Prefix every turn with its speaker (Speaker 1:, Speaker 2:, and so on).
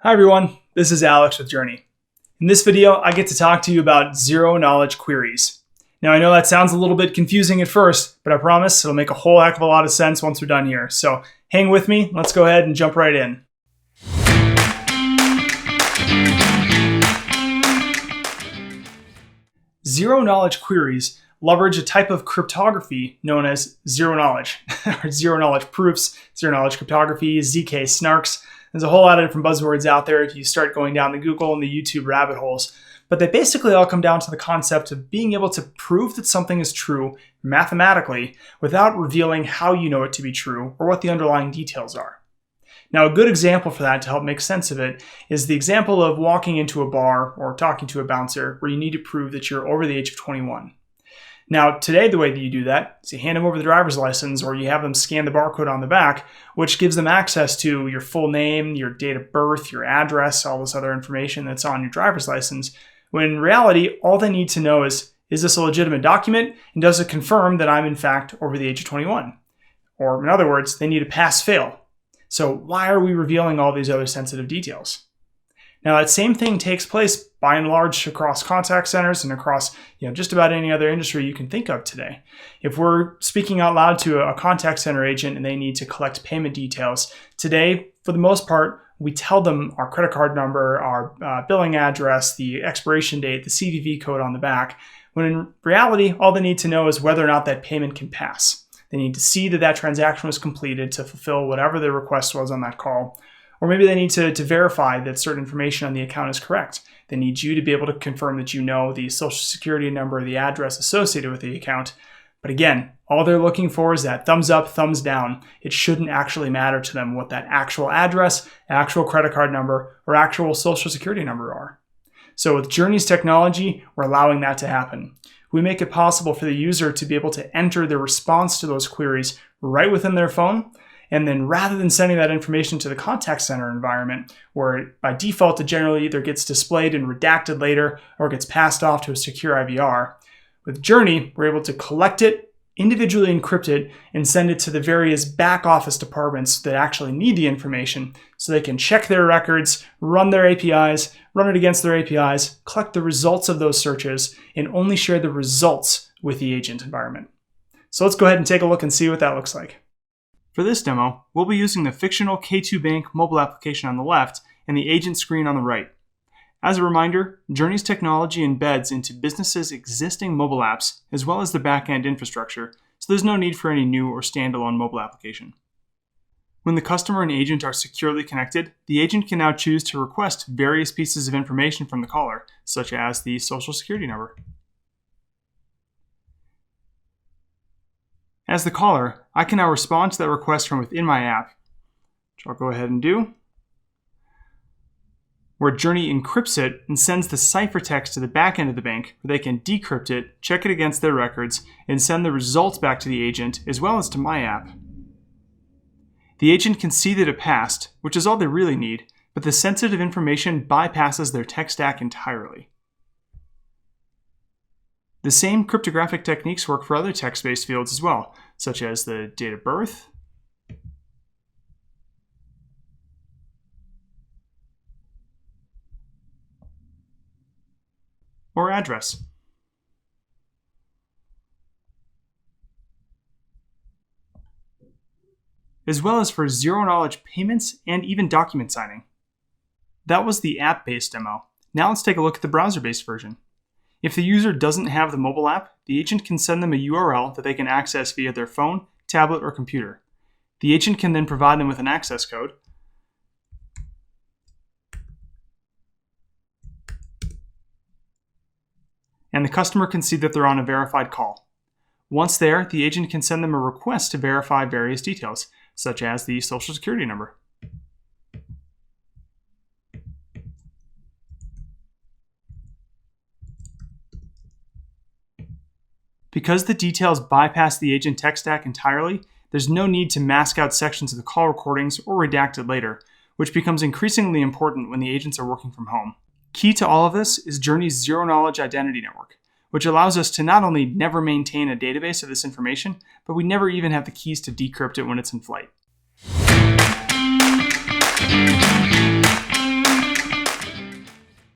Speaker 1: Hi everyone, this is Alex with Journey. In this video, I get to talk to you about zero-knowledge queries. Now I know that sounds a little bit confusing at first, but I promise it'll make a whole heck of a lot of sense once we're done here. So hang with me, let's go ahead and jump right in. Zero-knowledge queries leverage a type of cryptography known as zero-knowledge, or zero-knowledge proofs, zero-knowledge cryptography, ZK snarks. There's a whole lot of different buzzwords out there if you start going down the Google and the YouTube rabbit holes. But they basically all come down to the concept of being able to prove that something is true mathematically without revealing how you know it to be true or what the underlying details are. Now, a good example for that to help make sense of it is the example of walking into a bar or talking to a bouncer where you need to prove that you're over the age of 21. Now, today, the way that you do that is you hand them over the driver's license or you have them scan the barcode on the back, which gives them access to your full name, your date of birth, your address, all this other information that's on your driver's license. When in reality, all they need to know is this a legitimate document and does it confirm that I'm in fact over the age of 21? Or in other words, they need a pass-fail. So why are we revealing all these other sensitive details? Now, that same thing takes place by and large across contact centers and across just about any other industry you can think of today. If we're speaking out loud to a contact center agent and they need to collect payment details, today, for the most part, we tell them our credit card number, our billing address, the expiration date, the CVV code on the back, when in reality, all they need to know is whether or not that payment can pass. They need to see that that transaction was completed to fulfill whatever the request was on that call. Or maybe they need to verify that certain information on the account is correct. They need you to be able to confirm that you know the social security number or the address associated with the account. But again, all they're looking for is that thumbs up, thumbs down. It shouldn't actually matter to them what that actual address, actual credit card number, or actual social security number are. So with Journey's technology, we're allowing that to happen. We make it possible for the user to be able to enter their response to those queries right within their phone. And then rather than sending that information to the contact center environment, where by default it generally either gets displayed and redacted later or gets passed off to a secure IVR, with Journey, we're able to collect it, individually encrypt it, and send it to the various back office departments that actually need the information so they can check their records, run their APIs, run it against their APIs, collect the results of those searches, and only share the results with the agent environment. So let's go ahead and take a look and see what that looks like. For this demo, we'll be using the fictional K2 Bank mobile application on the left and the agent screen on the right. As a reminder, Journey's technology embeds into businesses' existing mobile apps as well as the back-end infrastructure, so there's no need for any new or standalone mobile application. When the customer and agent are securely connected, the agent can now choose to request various pieces of information from the caller, such as the social security number. As the caller, I can now respond to that request from within my app, which I'll go ahead and do, where Journey encrypts it and sends the ciphertext to the back end of the bank where they can decrypt it, check it against their records, and send the results back to the agent as well as to my app. The agent can see that it passed, which is all they really need, but the sensitive information bypasses their tech stack entirely. The same cryptographic techniques work for other text-based fields as well, such as the date of birth, or address. As well as for zero-knowledge payments and even document signing. That was the app-based demo. Now let's take a look at the browser-based version. If the user doesn't have the mobile app, the agent can send them a URL that they can access via their phone, tablet, or computer. The agent can then provide them with an access code, and the customer can see that they're on a verified call. Once there, the agent can send them a request to verify various details, such as the social security number. Because the details bypass the agent tech stack entirely, there's no need to mask out sections of the call recordings or redact it later, which becomes increasingly important when the agents are working from home. Key to all of this is Journey's zero-knowledge identity network, which allows us to not only never maintain a database of this information, but we never even have the keys to decrypt it when it's in flight.